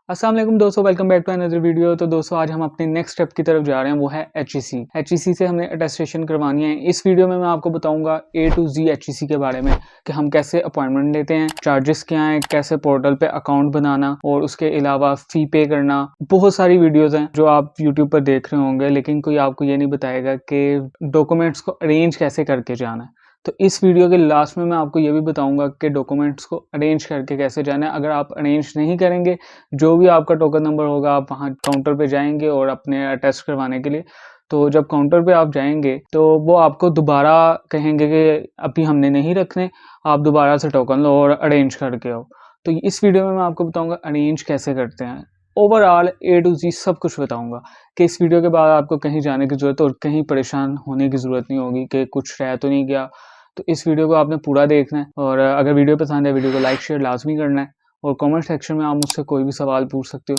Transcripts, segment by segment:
अस्सलाम वालेकुम दोस्तों, welcome back to another video. तो दोस्तों आज हम अपने नेक्स्ट स्टेप की तरफ जा रहे हैं, वो है एचईसी। एचईसी से हमने अटेस्टेशन करवानी है। इस वीडियो में मैं आपको बताऊंगा ए टू जी एचईसी के बारे में कि हम कैसे अपॉइंटमेंट लेते हैं, चार्जेस क्या हैं, कैसे पोर्टल पे अकाउंट बनाना और उसके अलावा फ़ी पे करना। बहुत सारी वीडियोज़ हैं जो आप यूट्यूब पर देख रहे होंगे, लेकिन कोई आपको ये नहीं बताएगा कि डॉक्यूमेंट्स को अरेंज कैसे करके जाना है। तो इस वीडियो के लास्ट में मैं आपको ये भी बताऊंगा कि डॉक्यूमेंट्स को अरेंज करके कैसे जाना है। अगर आप अरेंज नहीं करेंगे, जो भी आपका टोकन नंबर होगा, आप वहाँ काउंटर पे जाएंगे और अपने टेस्ट करवाने के लिए, तो जब काउंटर पे आप जाएंगे तो वो आपको दोबारा कहेंगे कि अभी हमने नहीं रखने, आप दोबारा से टोकन लो और अरेंज करके आओ। तो इस वीडियो में मैं आपको बताऊंगा अरेंज कैसे करते हैं, ओवरऑल ए टू जी सब कुछ बताऊंगा कि इस वीडियो के बाद आपको कहीं जाने की ज़रूरत और कहीं परेशान होने की ज़रूरत नहीं होगी कि कुछ रह तो नहीं गया। तो इस वीडियो को आपने पूरा देखना है और अगर वीडियो पसंद है वीडियो को लाइक शेयर लाजमी करना है और कमेंट सेक्शन में आप मुझसे कोई भी सवाल पूछ सकते हो,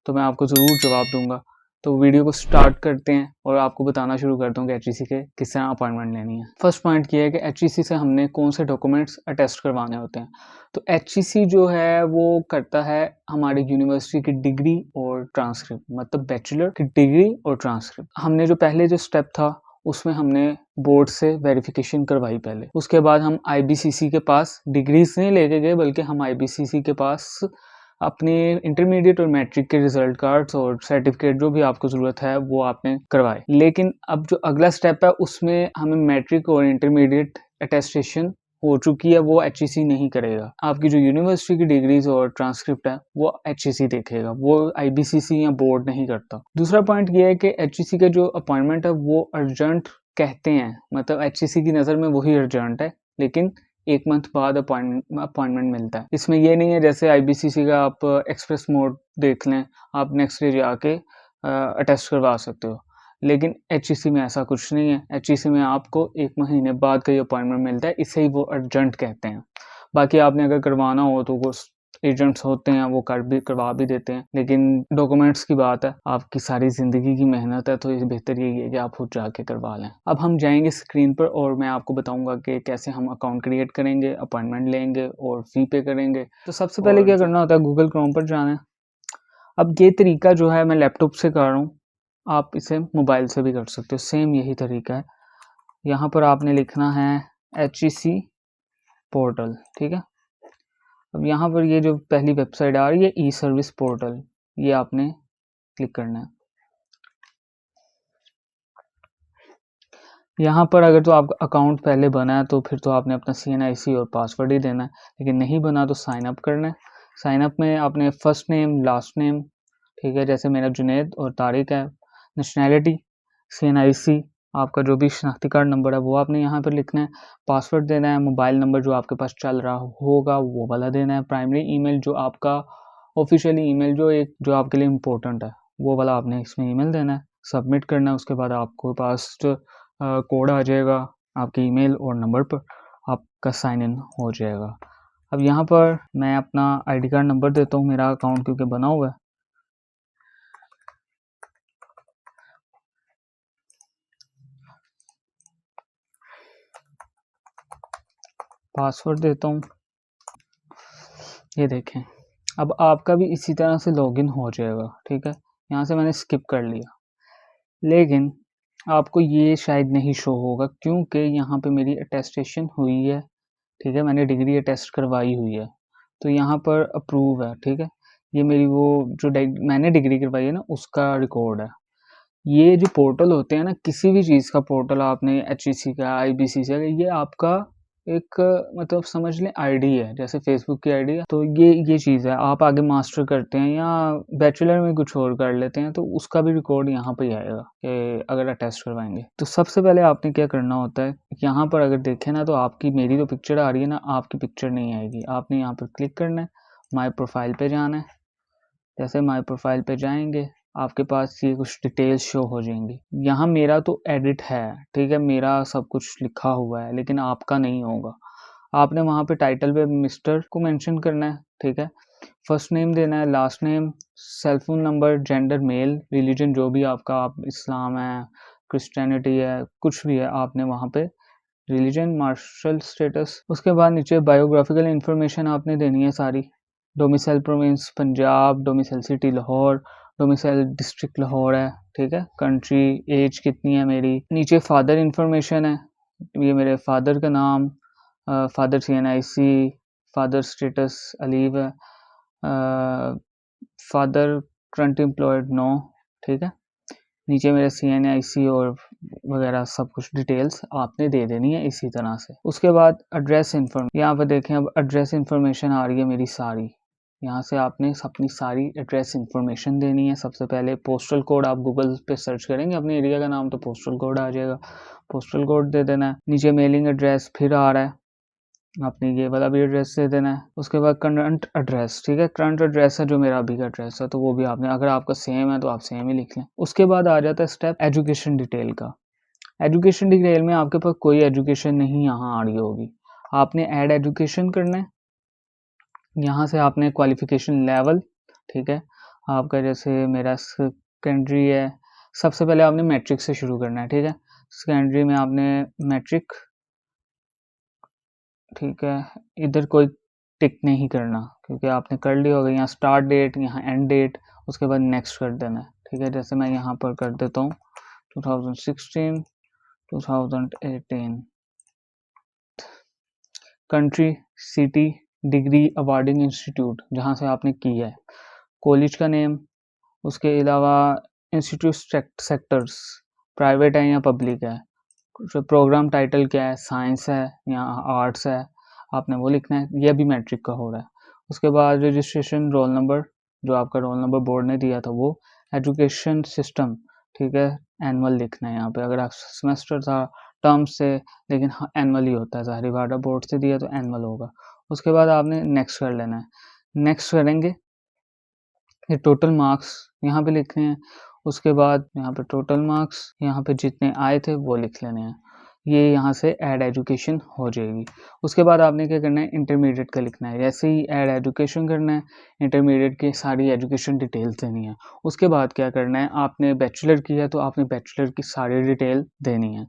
तो मैं आपको ज़रूर जवाब दूंगा। तो वीडियो को स्टार्ट करते हैं और आपको बताना शुरू करता हूँ कि एचईसी के किस तरह अपॉइंटमेंट लेनी है। फर्स्ट पॉइंट ये है कि एचईसी से हमने कौन से डॉक्यूमेंट्स अटेस्ट करवाने होते हैं। तो एचईसी जो है वो करता है हमारी यूनिवर्सिटी की डिग्री और ट्रांसक्रिप्ट, मतलब बैचलर की डिग्री और ट्रांसक्रिप्ट। हमने जो पहले जो स्टेप था उसमें हमने बोर्ड से वेरिफिकेशन करवाई पहले, उसके बाद हम आईबीसीसी के पास डिग्रीज नहीं लेके गए, बल्कि हम आईबीसीसी के पास अपने इंटरमीडिएट और मैट्रिक के रिजल्ट कार्ड्स और सर्टिफिकेट जो भी आपको ज़रूरत है वो आपने करवाए। लेकिन अब जो अगला स्टेप है उसमें हमें मैट्रिक और इंटरमीडिएट अटेस्टेशन हो चुकी है, वो एचईसी नहीं करेगा। आपकी जो यूनिवर्सिटी की डिग्रीज और ट्रांसक्रिप्ट है वो एचईसी देखेगा, वो आईबीसीसी या बोर्ड नहीं करता। दूसरा पॉइंट ये है कि एचईसी का जो अपॉइंटमेंट है वो अर्जेंट कहते हैं, मतलब एचईसी की नज़र में वही अर्जेंट है, लेकिन 1 मंथ बाद अपॉइंटमेंट मिलता है। इसमें ये नहीं है जैसे आईबीसीसी का आप एक्सप्रेस मोड देख लें, आप नेक्स्ट डे जाके अटेस्ट करवा सकते हो, लेकिन एचईसी में ऐसा कुछ नहीं है। एचईसी में आपको 1 महीने बाद का ही अपॉइंटमेंट मिलता है, इसे ही वो अर्जेंट कहते हैं। बाकी आपने अगर करवाना हो तो वो एजेंट्स होते हैं, वो करवा भी देते हैं, लेकिन डॉक्यूमेंट्स की बात है, आपकी सारी ज़िंदगी की मेहनत है, तो ये बेहतर यही है कि आप खुद जाके करवा लें। अब हम जाएंगे स्क्रीन पर और मैं आपको बताऊंगा कि कैसे हम अकाउंट क्रिएट करेंगे, अपॉइंटमेंट लेंगे और फ़ी पे करेंगे। तो सबसे पहले क्या करना होता है, गूगल क्रोम पर जाना है। अब ये तरीका जो है मैं लैपटॉप से कर रहा हूँ, आप इसे मोबाइल से भी कर सकते हो, सेम यही तरीका है। यहाँ पर आपने लिखना है एचईसी पोर्टल, ठीक है। अब यहाँ पर ये जो पहली वेबसाइट आ रही है ई सर्विस पोर्टल, ये आपने क्लिक करना है। यहाँ पर अगर तो आपका अकाउंट पहले बना है तो फिर तो आपने अपना CNIC और पासवर्ड ही देना है, लेकिन नहीं बना तो साइन अप करना है। साइन अप में आपने फर्स्ट नेम लास्ट नेम, ठीक है, जैसे मेरा जुनैद और तारिक है, नेशनैलिटी CNIC, आपका जो भी शनाख्ती कार्ड नंबर है वो आपने यहाँ पर लिखना है, पासवर्ड देना है, मोबाइल नंबर जो आपके पास चल रहा होगा वो वाला देना है, प्राइमरी ईमेल जो आपका ऑफिशियली ईमेल जो आपके लिए इम्पोर्टेंट है वो वाला आपने इसमें ईमेल देना है, सबमिट करना है। उसके बाद आपको पास कोड आ जाएगा आपके ईमेल और नंबर पर, आपका साइन इन हो जाएगा। अब यहाँ पर मैं अपना आईडी कार्ड नंबर देता हूँ, मेरा अकाउंट क्योंकि बना हुआ है। पासवर्ड देता हूँ, ये देखें। अब आपका भी इसी तरह से लॉगिन हो जाएगा, ठीक है। यहाँ से मैंने स्किप कर लिया, लेकिन आपको ये शायद नहीं शो होगा क्योंकि यहाँ पे मेरी अटेस्टेशन हुई है, ठीक है, मैंने डिग्री अटेस्ट करवाई हुई है, तो यहाँ पर अप्रूव है, ठीक है। ये मेरी वो जो मैंने डिग्री करवाई है ना उसका रिकॉर्ड है। ये जो पोर्टल होते हैं ना, किसी भी चीज़ का पोर्टल, आपने एचईसी का, आईबीसीसी का, ये आपका एक मतलब समझ लें आईडी है, जैसे फेसबुक की आईडी है। तो ये चीज़ है, आप आगे मास्टर करते हैं या बैचलर में कुछ और कर लेते हैं तो उसका भी रिकॉर्ड यहाँ पे ही आएगा कि अगर अटेस्ट करवाएंगे। तो सबसे पहले आपने क्या करना होता है, यहाँ पर अगर देखें ना तो आपकी मेरी जो पिक्चर आ रही है ना, आपकी पिक्चर नहीं आएगी। आपने यहाँ पर क्लिक करना है, माई प्रोफाइल पे जाना है। जैसे माई प्रोफाइल पे जाएंगे आपके पास ये कुछ डिटेल्स शो हो जाएंगी। यहाँ मेरा तो एडिट है, ठीक है, मेरा सब कुछ लिखा हुआ है, लेकिन आपका नहीं होगा। आपने वहाँ पे टाइटल पे मिस्टर को मेंशन करना है, ठीक है। फर्स्ट नेम देना है, last name, cell phone number, gender male, religion जो भी आपका, आप इस्लाम है, क्रिश्चियनिटी है, कुछ भी है, आपने वहाँ पे रिलीजन, मार्शल स्टेटस। उसके बाद नीचे बायोग्राफिकल इंफॉर्मेशन आपने देनी है सारी, domicile province Punjab, domicile city Lahore, domicile district Lahore है, ठीक है। कंट्री, एज कितनी है मेरी। नीचे फादर इंफॉर्मेशन है, ये मेरे फादर का नाम, father CNIC, father status alive है, फादर करंट एम्प्लॉयड नो, ठीक है। नीचे मेरा CNIC और वगैरह सब कुछ डिटेल्स आपने दे देनी है इसी तरह से। उसके बाद एड्रेस इन्फॉर्मेशन, यहाँ पर देखें अब एड्रेस इन्फॉर्मेशन आ रही है मेरी सारी। यहाँ से आपने अपनी सारी एड्रेस इन्फॉर्मेशन देनी है। सबसे पहले पोस्टल कोड, आप गूगल पे सर्च करेंगे अपने एरिया का नाम तो पोस्टल कोड आ जाएगा, पोस्टल कोड दे देना है। नीचे मेलिंग एड्रेस फिर आ रहा है, आपने ये वाला भी एड्रेस दे देना है। उसके बाद करंट एड्रेस, ठीक है, करंट एड्रेस है जो मेरा अभी का एड्रेस है तो वो भी आपने, अगर आपका सेम है तो आप सेम ही लिख लें। उसके बाद आ जाता है स्टेप एजुकेशन डिटेल का। एजुकेशन डिटेल में आपके पास कोई एजुकेशन नहीं यहाँ आ रही होगी, आपने ऐड एजुकेशन करना है। यहाँ से आपने क्वालिफिकेशन लेवल, ठीक है, आपका जैसे मेरा सेकेंडरी है, सबसे पहले आपने मैट्रिक से शुरू करना है, ठीक है। सेकेंडरी में आपने मैट्रिक, ठीक है, इधर कोई टिक नहीं करना क्योंकि आपने कर लिया होगा। यहाँ स्टार्ट डेट, यहाँ एंड डेट, उसके बाद नेक्स्ट कर देना है, ठीक है। जैसे मैं यहाँ पर कर देता हूँ 2016 2018, country, city, degree, awarding institute जहाँ से आपने की है, कॉलेज का नेम, उसके अलावा इंस्टीट्यूट सेक्टर्स प्राइवेट है या पब्लिक है, प्रोग्राम टाइटल क्या है, साइंस है या आर्ट्स है, आपने वो लिखना है। यह भी मैट्रिक का हो रहा है। उसके बाद रजिस्ट्रेशन रोल नंबर, जो आपका रोल नंबर बोर्ड ने दिया था वो, एजुकेशन सिस्टम, ठीक है, एनुअल लिखना है यहाँ पे। अगर आप सेमेस्टर था टर्म से, लेकिन हाँ एनुअल ही होता है, ज़ाहिर बात है बोर्ड से दिया तो एनुअल होगा। उसके बाद आपने नेक्स्ट कर लेना है। नेक्स्ट करेंगे, ये टोटल मार्क्स यहाँ पे लिखने हैं। उसके बाद यहाँ पे टोटल मार्क्स, यहाँ पे जितने आए थे वो लिख लेने हैं। ये यहाँ से ऐड एजुकेशन हो जाएगी। उसके बाद आपने क्या करना है, इंटरमीडिएट का लिखना है। जैसे ही ऐड एजुकेशन करना है, इंटरमीडिएट की सारी एजुकेशन डिटेल्स देनी है। उसके बाद क्या करना है, आपने बैचलर किया तो आपने बैचलर की सारी डिटेल देनी है।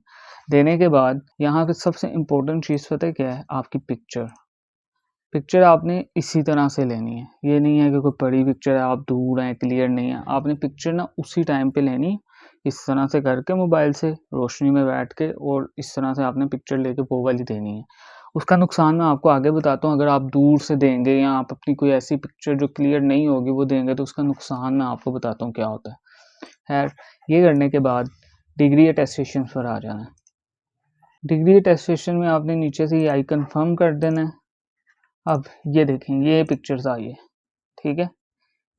देने के बाद यहाँ पे सबसे इम्पोर्टेंट चीज़ पता है क्या है, आपकी पिक्चर। पिक्चर आपने इसी तरह से लेनी है, ये नहीं है कि कोई बड़ी पिक्चर है, आप दूर हैं, क्लियर नहीं है। आपने पिक्चर ना उसी टाइम पे लेनी, इस तरह से करके मोबाइल से रोशनी में बैठ के, और इस तरह से आपने पिक्चर लेके वो वाली देनी है। उसका नुकसान मैं आपको आगे बताता हूँ। अगर आप दूर से देंगे या आप अपनी कोई ऐसी पिक्चर जो क्लियर नहीं होगी वो देंगे तो उसका नुकसान मैं आपको बताता हूँ क्या होता है। खैर, ये करने के बाद डिग्री अटेस्टेशन पर आ जाना है। डिग्री अटेस्टेशन में आपने नीचे से ये आई कन्फर्म कर देना है। अब ये देखें, ये पिक्चर्स आई है, ठीक है,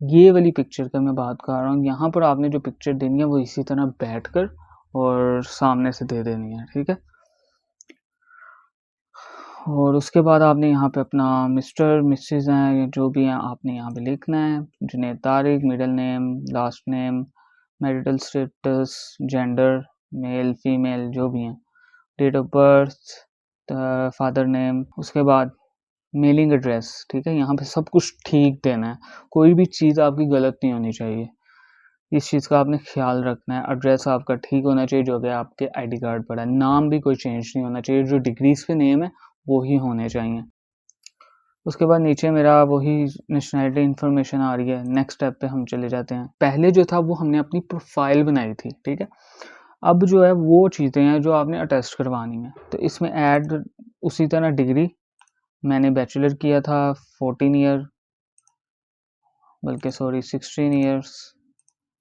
ये वाली पिक्चर का मैं बात कर रहा हूँ। यहाँ पर आपने जो पिक्चर देनी है वो इसी तरह बैठकर और सामने से दे देनी है, ठीक है। और उसके बाद आपने यहाँ पे अपना मिस्टर मिसेस हैं जो भी हैं आपने यहाँ पे लिखना है। Junaid Tariq, middle name, last name, marital status, gender, male female जो भी हैं, date of birth, father name. उसके बाद मेलिंग एड्रेस, ठीक है, यहाँ पे सब कुछ ठीक देना है, कोई भी चीज़ आपकी गलत नहीं होनी चाहिए। इस चीज़ का आपने ख्याल रखना है। एड्रेस आपका ठीक होना चाहिए जो कि आपके आईडी कार्ड पर है। नाम भी कोई चेंज नहीं होना चाहिए, जो डिग्रीज पे नेम है वो ही होने चाहिए। उसके बाद नीचे मेरा वही नेशनैलिटी इन्फॉर्मेशन आ रही है। नेक्स्ट स्टेप पे हम चले जाते हैं। पहले जो था वो हमने अपनी प्रोफाइल बनाई थी, ठीक है। अब जो है वो चीज़ें हैं जो आपने अटेस्ट करवानी है, तो इसमें ऐड उसी तरह डिग्री, मैंने बैचलर किया था 14 ईयर, बल्कि सॉरी 16 ईयर्स,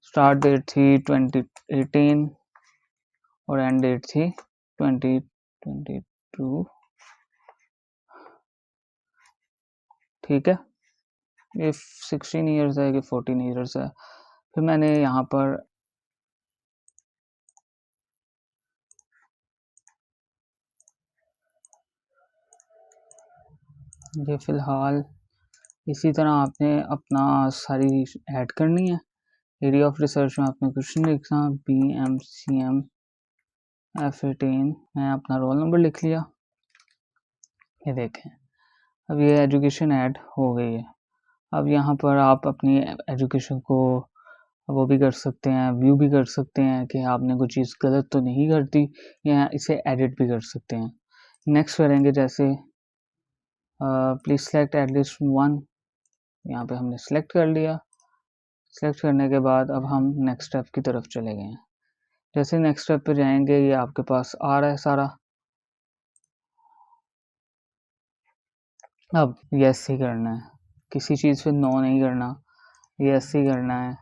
स्टार्ट डेट थी 2018 और एंड डेट थी 2022, ठीक है। ये 16 ईयर्स है कि 14 ईयर्स है। फिर मैंने यहाँ पर ये फ़िलहाल इसी तरह आपने अपना सारी ऐड करनी है। एरिया ऑफ रिसर्च में आपने कुछ नहीं लिखना, BMCM F18, मैं अपना रोल नंबर लिख लिया। ये देखें, अब ये एजुकेशन ऐड हो गई है। अब यहाँ पर आप अपनी एजुकेशन को वो भी कर सकते हैं, व्यू भी कर सकते हैं कि आपने कोई चीज़ गलत तो नहीं कर दी, या इसे एडिट भी कर सकते हैं। नेक्स्ट करेंगे, जैसे प्लीज़ सेलेक्ट एटलीस्ट वन यहाँ पे हमने सेलेक्ट कर लिया। सेलेक्ट करने के बाद अब हम नेक्स्ट स्टेप की तरफ चले गए हैं। जैसे नेक्स्ट स्टेप पे जाएंगे ये आपके पास आ रहा है सारा। अब यस ही करना है, किसी चीज़ पे नो नहीं करना, यस ही करना है,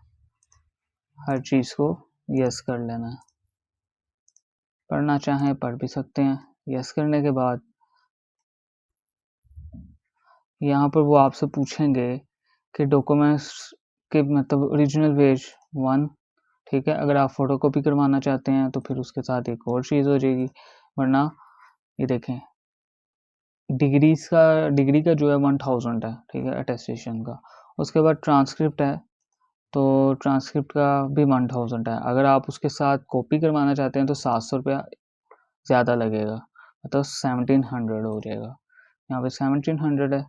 हर चीज़ को यस कर लेना है। पढ़ना चाहें पढ़ भी सकते हैं। यस करने के बाद यहाँ पर वो आपसे पूछेंगे कि डॉक्यूमेंट्स के मतलब ओरिजिनल पेज 1, ठीक है। अगर आप फोटोकॉपी करवाना चाहते हैं तो फिर उसके साथ एक और चीज़ हो जाएगी, वरना ये देखें डिग्री का जो है 1000 है, ठीक है, अटेस्टेशन का। उसके बाद ट्रांसक्रिप्ट है, तो ट्रांसक्रिप्ट का भी 1000 है। अगर आप उसके साथ कॉपी करवाना चाहते हैं तो 700 रुपया ज़्यादा लगेगा, मतलब 1700 हो जाएगा। यहाँ पे 1700 है।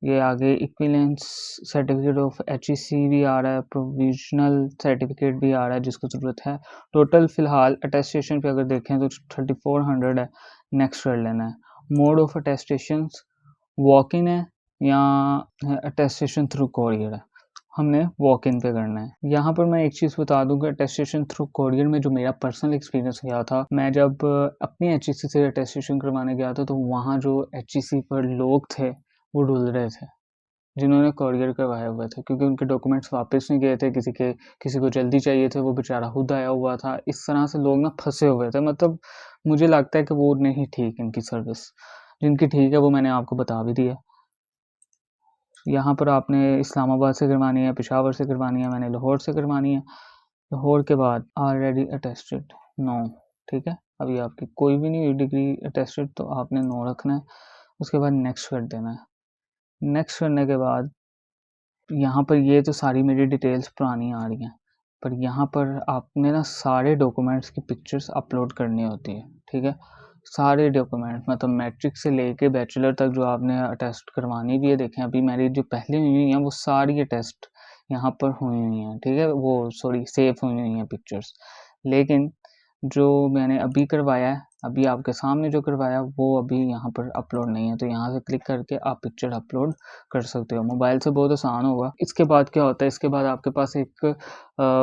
ये आगे इक्विवेलेंस सर्टिफिकेट ऑफ एचईसी भी आ रहा है, प्रोविजनल सर्टिफिकेट भी आ रहा है जिसको ज़रूरत है। टोटल फ़िलहाल अटेस्टेशन पे अगर देखें तो 3400 है। नेक्स्ट कर लेना है। Mode of attestation walk in है या अटेस्टेशन थ्रू कोरियर है। हमने वॉक इन पे करना है। यहाँ पर मैं एक चीज़ बता दूँ कि अटेस्टेशन थ्रू कोरियर में जो मेरा पर्सनल एक्सपीरियंस गया था, मैं जब अपनी एचईसी से अटेस्टेशन करवाने गया था तो वहाँ जो एचईसी पर लोग थे वो ढूंढ रहे थे जिन्होंने कोरियर करवाया हुआ था, क्योंकि उनके डॉक्यूमेंट्स वापस नहीं गए थे, किसी को जल्दी चाहिए थे, वो बेचारा खुद आया हुआ था। इस तरह से लोग ना फंसे हुए थे। मतलब मुझे लगता है कि वो नहीं ठीक इनकी सर्विस। जिनकी ठीक है वो मैंने आपको बता भी दिया। यहाँ पर आपने इस्लामाबाद से करवानी है, पेशावर से करवानी है, मैंने लाहौर से करवानी है। लाहौर के बाद ऑलरेडी अटेस्टेड नो, ठीक है। अभी आपकी कोई भी नहीं हुई डिग्री अटेस्टेड तो आपने नो रखना है। उसके बाद नेक्स्ट कर देना है। नेक्स्ट करने के बाद यहाँ पर ये तो सारी मेरी डिटेल्स पुरानी आ रही हैं, पर यहाँ पर आपने ना सारे डॉक्यूमेंट्स की पिक्चर्स अपलोड करनी होती है, ठीक है। सारे डॉक्यूमेंट मतलब मैट्रिक से लेके बैचलर तक जो आपने अटेस्ट करवानी भी है। देखें अभी मेरी जो पहले हुई हैं वो सारी अटेस्ट यहाँ पर हुई हुई हैं, ठीक है, वो सॉरी सेव हुई हुई हैं पिक्चर्स। लेकिन जो मैंने अभी करवाया है, अभी आपके सामने जो करवाया वो अभी यहाँ पर अपलोड नहीं है, तो यहाँ से क्लिक करके आप पिक्चर अपलोड कर सकते हो। मोबाइल से बहुत आसान होगा। इसके बाद क्या होता है, इसके बाद आपके पास एक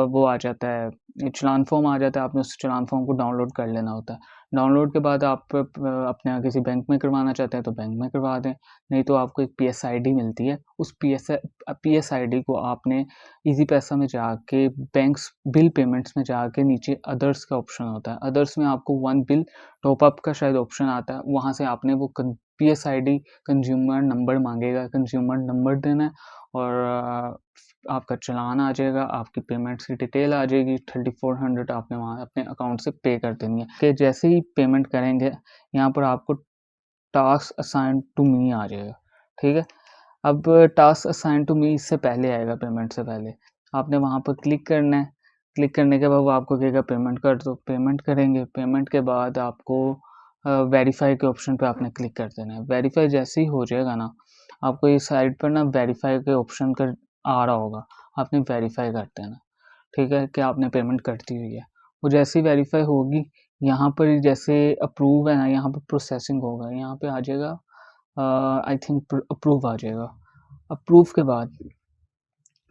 वो आ जाता है, चालान फॉर्म आ जाता है। आपने उस चालान फॉर्म को डाउनलोड कर लेना होता है। डाउनलोड के बाद आप अपने यहाँ किसी बैंक में करवाना चाहते हैं तो बैंक में करवा दें, नहीं तो आपको एक पीएसआईडी मिलती है। उस पीएसआईडी को आपने इजी पैसा में जाके बैंक्स बिल पेमेंट्स में जाके नीचे अदर्स का ऑप्शन होता है। अदर्स में आपको वन बिल टॉप अप का शायद ऑप्शन आता है, वहाँ से आपने वो पीएसआईडी कंज्यूमर नंबर मांगेगा, कंज्यूमर नंबर देना है और आपका चालान आ जाएगा, आपकी पेमेंट्स की डिटेल आ जाएगी। 3400 आपने वहाँ अपने अकाउंट से पे कर देनी है। कि जैसे ही पेमेंट करेंगे यहाँ पर आपको टास्क असाइन टू मी आ जाएगा, ठीक है। अब टास्क असाइन टू मी इससे पहले आएगा, पेमेंट से पहले आपने वहाँ पर क्लिक करना है। क्लिक करने के बाद वो आपको कहेगा पेमेंट कर दो, पेमेंट करेंगे। पेमेंट के बाद आपको वेरीफाई के ऑप्शन पे आपने क्लिक कर देना है। वेरीफाई जैसे ही हो जाएगा ना, आपको इस साइड पर ना वेरीफाई के ऑप्शन का आ रहा होगा, आपने वेरीफाई कर देना, ठीक है, कि आपने पेमेंट कर दी हुई है। वो जैसे ही वेरीफाई होगी, यहाँ पर जैसे अप्रूव है ना, यहाँ पर प्रोसेसिंग होगा, यहाँ पे आ जाएगा आई थिंक अप्रूव आ जाएगा। अप्रूव के बाद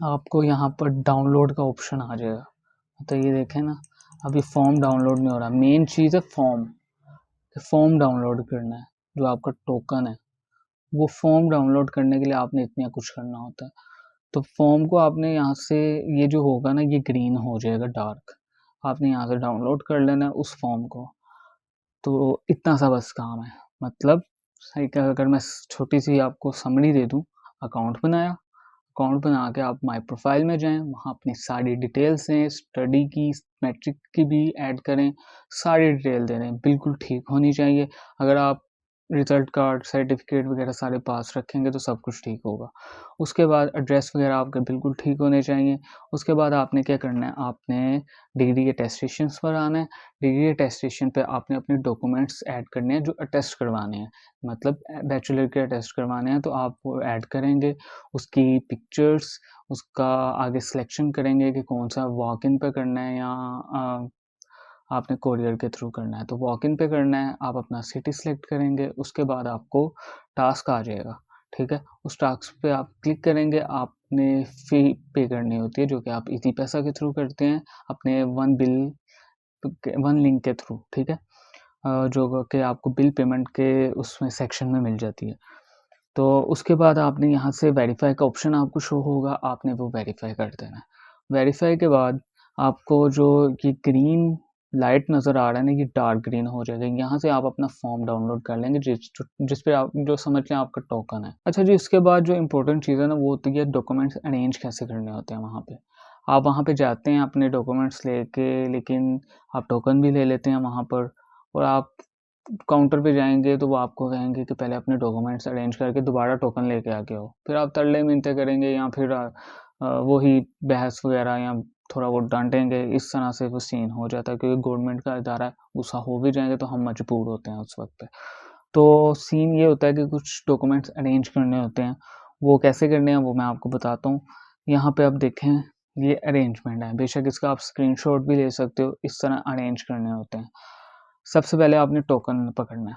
आपको यहाँ पर डाउनलोड का ऑप्शन आ जाएगा। तो ये देखें ना, अभी फॉर्म डाउनलोड नहीं हो रहा। मेन चीज़ है फॉर्म डाउनलोड करना है। जो आपका टोकन है वो फॉर्म डाउनलोड करने के लिए आपने इतना कुछ करना होता है। तो फॉर्म को आपने यहाँ से, ये जो होगा ना ये ग्रीन हो जाएगा डार्क, आपने यहाँ से डाउनलोड कर लेना है उस फॉर्म को। तो इतना सा बस काम है। मतलब सही का अगर मैं छोटी सी आपको समरी दे दूँ, अकाउंट बनाया, अकाउंट बना के आप माई प्रोफाइल में जाएं, वहाँ अपनी सारी डिटेल्स दें, स्टडी की मैट्रिक की भी ऐड करें, सारी डिटेल दे दें, बिल्कुल ठीक होनी चाहिए। अगर आप रिजल्ट कार्ड सर्टिफिकेट वगैरह सारे पास रखेंगे तो सब कुछ ठीक होगा। उसके बाद एड्रेस वगैरह आपके बिल्कुल ठीक होने चाहिए। उसके बाद आपने क्या करना है, आपने डिग्री अटेस्टेशंस पर आना है। डिग्री अटेस्टेशन पे आपने अपने डॉक्यूमेंट्स ऐड करने हैं जो अटेस्ट करवाने हैं। मतलब बैचलर के अटेस्ट करवाने हैं तो आप वो ऐड करेंगे, उसकी पिक्चर्स, उसका आगे सिलेक्शन करेंगे कि कौन सा वॉक इन पे करना है या आपने कोरियर के थ्रू करना है। तो वॉक इन पे करना है, आप अपना सिटी सेलेक्ट करेंगे, उसके बाद आपको टास्क आ जाएगा, ठीक है। उस टास्क पे आप क्लिक करेंगे, आपने फ़ी पे करनी होती है जो कि आप ईज़ी पैसा के थ्रू करते हैं अपने वन लिंक के थ्रू, ठीक है। जो कि आपको बिल पेमेंट के उसमें सेक्शन में मिल जाती है। तो उसके बाद आपने यहाँ से वेरीफ़ाई का ऑप्शन आपको शो होगा, आपने वो वेरीफ़ाई कर देना है। वेरीफ़ाई के बाद आपको जो ये ग्रीन लाइट नज़र आ रहा है ना, ये डार्क ग्रीन हो जाएगा। यहाँ से आप अपना फॉर्म डाउनलोड कर लेंगे जिस पे आप जो समझ लें आपका टोकन है। अच्छा जी, उसके बाद जो इम्पोर्टेंट चीज़ है ना, वो होती है डॉक्यूमेंट्स अरेंज कैसे करने होते हैं वहाँ पे। आप वहाँ पे जाते हैं अपने डॉक्यूमेंट्स लेके, लेकिन आप टोकन भी ले लेते हैं वहाँ पर, और आप काउंटर पे जाएँगे तो वो आपको कहेंगे कि पहले अपने डॉक्यूमेंट्स अरेंज करके दोबारा टोकन लेके आके आओ। फिर आप तरले-मिन्नतें करेंगे या फिर वही बहस वगैरह या थोड़ा बहुत डाँटेंगे, इस तरह से वो सीन हो जाता है क्योंकि गवर्नमेंट का इदारा है, गुस्सा हो भी जाएँगे तो हम मजबूर होते हैं उस वक़्त पे। तो सीन ये होता है कि कुछ डॉक्यूमेंट्स अरेंज करने होते हैं, वो कैसे करने हैं वो मैं आपको बताता हूँ। यहाँ पे आप देखें, ये अरेंजमेंट है, बेशक इसका आप स्क्रीनशॉट भी ले सकते हो, इस तरह अरेंज करने होते हैं। सबसे पहले आपने टोकन पकड़ना है।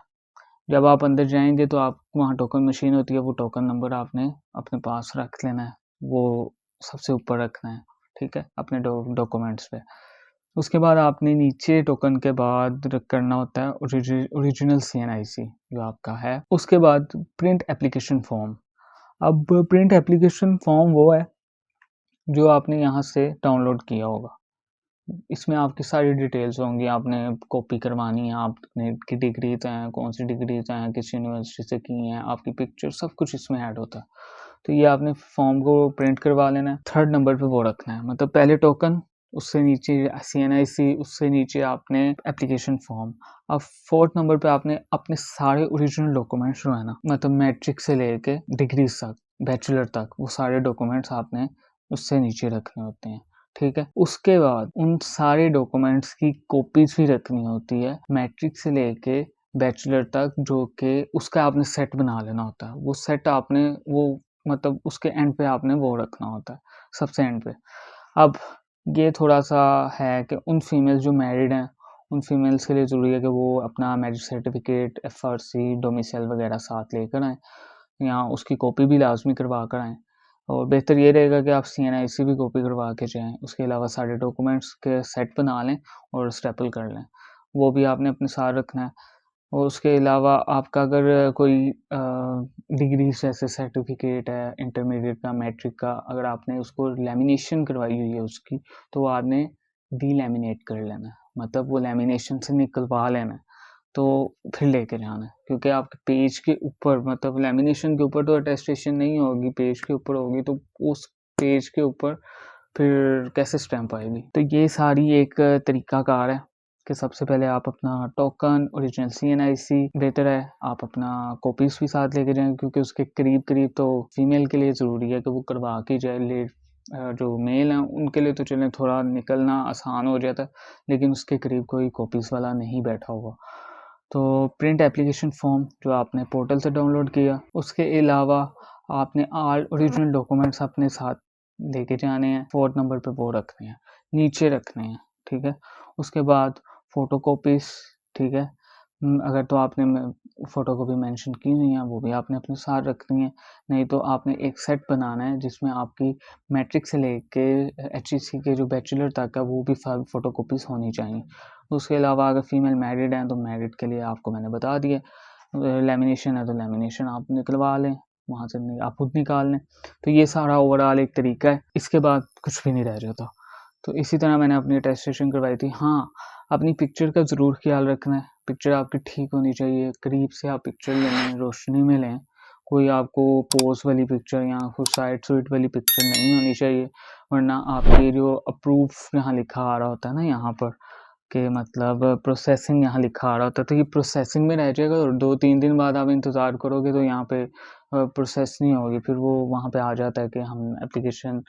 जब आप अंदर जाएँगे तो आप वहाँ टोकन मशीन होती है, वो टोकन नंबर आपने अपने पास रख लेना है, वो सबसे ऊपर रखना है, ठीक है? अपने डॉक्यूमेंट्स पे। उसके बाद आपने नीचे टोकन के बाद करना होता है ओरिजिनल सीएनआईसी जो आपका है। उसके बाद प्रिंट एप्लीकेशन फॉर्म। अब प्रिंट एप्लीकेशन फॉर्म वो है जो आपने यहाँ से डाउनलोड किया होगा। इसमें आपकी सारी डिटेल्स होंगी, आपने कॉपी करवानी है, आपने की डिग्रीज़ हैं, कौन-सी डिग्रीज़ हैं, किस यूनिवर्सिटी से की हैं, आपकी पिक्चर सब कुछ इसमें ऐड होता है। तो ये आपने फॉर्म को प्रिंट करवा लेना है, 3rd नंबर पे वो रखना है, मतलब पहले टोकन, उससे नीचे सीएनआईसी, उससे नीचे आपने एप्लीकेशन फॉर्म। अब 4th नंबर पे आपने अपने सारे ओरिजिनल डॉक्यूमेंट्स जो है ना, मतलब मैट्रिक से लेके डिग्रीज़ तक, बैचलर तक, वो सारे डॉक्यूमेंट्स आपने उससे नीचे रखने होते हैं। ठीक है? उसके बाद उन सारे डॉक्यूमेंट्स की कॉपीज़ भी रखनी होती है, मैट्रिक से लेके बैचलर तक, जो कि उसका आपने सेट बना लेना होता है। वो सेट आपने वो मतलब उसके एंड पे आपने वो रखना होता है, सबसे एंड पे। अब ये थोड़ा-सा है कि उन फीमेल्स जो मैरिड हैं, उन फीमेल्स के लिए ज़रूरी है कि वो अपना मैरिज सर्टिफ़िकेट, एफआरसी, डोमिसाइल वगैरह साथ लेकर आएँ, या उसकी कॉपी भी लाज़मी करवा कर आएँ। और बेहतर ये रहेगा कि आप सीएनआईसी भी कॉपी करवा के जाएँ। उसके अलावा सारे डॉक्यूमेंट्स के सेट बना लें और स्टेपल कर लें। वो भी आपने अपने साथ रखना है। और उसके अलावा आपका अगर कोई डिग्रीज़ जैसे सर्टिफ़िकेट है, इंटरमीडिएट का, मैट्रिक का, अगर आपने उसको लैमिनेशन करवाई हुई है उसकी, तो वो आपने डीलैमिनेट कर लेना है। मतलब वो लैमिनेशन से निकलवा लेना है। तो फिर लेके जाना है, क्योंकि आपके पेज के ऊपर, मतलब लैमिनेशन के ऊपर तो अटेस्टेशन नहीं होगी, पेज के ऊपर होगी, तो उस पेज के ऊपर फिर कैसे स्टैम्प आएगी। तो ये सारी एक तरीक़ाकार है कि सबसे पहले आप अपना टोकन, ओरिजिनल सीएनआईसी, बेहतर है आप अपना कॉपीज़ भी साथ लेके जाएँ, क्योंकि उसके करीब-करीब तो फीमेल के लिए ज़रूरी है कि वो करवा के जाए। जो मेल हैं उनके लिए तो चलें थोड़ा निकलना आसान हो जाता है, लेकिन उसके करीब कोई कॉपीज़ वाला नहीं बैठा हुआ। तो प्रिंट एप्लीकेशन फॉर्म जो आपने पोर्टल से डाउनलोड किया, उसके अलावा आपने ऑल ओरिजिनल डॉक्यूमेंट्स अपने साथ लेके जाने हैं, 4th नंबर पे वो रखने हैं, नीचे रखने हैं, ठीक है? उसके बाद फ़ोटोकॉपीज़, ठीक है? अगर तो आपने फ़ोटोकॉपी मेंशन की हुई हैं, वो भी आपने अपने साथ रखनी है, नहीं तो आपने एक सेट बनाना है जिसमें आपकी मैट्रिक से लेके एचईसी के जो बैचलर तक है, वो भी फ़ोटोकॉपीज़ होनी चाहिए। उसके अलावा अगर फीमेल मैरिड हैं, तो मैरिड के लिए आपको मैंने बता दिया, लैमिनेशन है तो लैमिनेशन आप निकलवा लें, वहाँ से आप खुद निकाल लें। तो ये सारा ओवरऑल एक तरीका है, इसके बाद कुछ भी नहीं रह जाता। तो इसी तरह मैंने अपनी अटेस्टेशन करवाई थी। हाँ, अपनी पिक्चर का ज़रूर ख़्याल रखना है, पिक्चर आपकी ठीक होनी चाहिए, करीब से आप पिक्चर लें, रोशनी में लें, कोई आपको पोज़ वाली पिक्चर या फिर साइड-सुइड वाली पिक्चर नहीं होनी चाहिए, वरना आपके जो अप्रूव यहाँ लिखा आ रहा होता है ना यहाँ पर, कि मतलब प्रोसेसिंग यहाँ लिखा आ रहा होता है, तो ये प्रोसेसिंग में रह जाएगा और 2-3 दिन बाद आप इंतज़ार करोगे तो यहाँ पे प्रोसेस नहीं होगी, फिर वो वहाँ पे आ जाता है कि हम एप्लीकेशन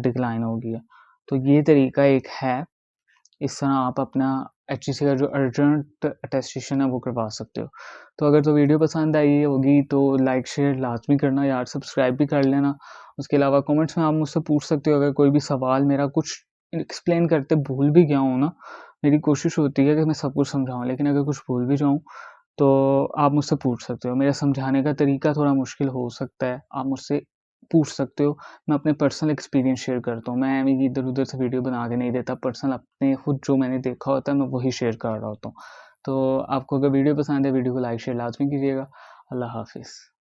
डिक्लाइन हो गई है। तो ये तरीका एक है, इस तरह आप अपना एचईसी का जो अर्जेंट अटेस्टेशन है वो करवा सकते हो। तो अगर तो वीडियो पसंद आई होगी तो लाइक शेयर लाज़मी करना यार, सब्सक्राइब भी कर लेना। उसके अलावा कमेंट्स में आप मुझसे पूछ सकते हो, अगर कोई भी सवाल मेरा कुछ एक्सप्लेन करते भूल भी गया हूँ ना, मेरी कोशिश होती है कि मैं सब कुछ समझाऊँ, लेकिन अगर कुछ भूल भी जाऊँ तो आप मुझसे पूछ सकते हो। मेरा समझाने का तरीका थोड़ा मुश्किल हो सकता है, आप मुझसे पूछ सकते हो। मैं अपने पर्सनल एक्सपीरियंस शेयर करता हूँ, मैं ऐਵੇਂ कि इधर-उधर से वीडियो बना के नहीं देता, पर्सनल अपने खुद जो मैंने देखा होता है, मैं वही शेयर कर रहा होता हूँ। तो आपको अगर वीडियो पसंद है, वीडियो को लाइक, शेयर लाज़मी कीजिएगा। अल्लाह हाफ़िज़।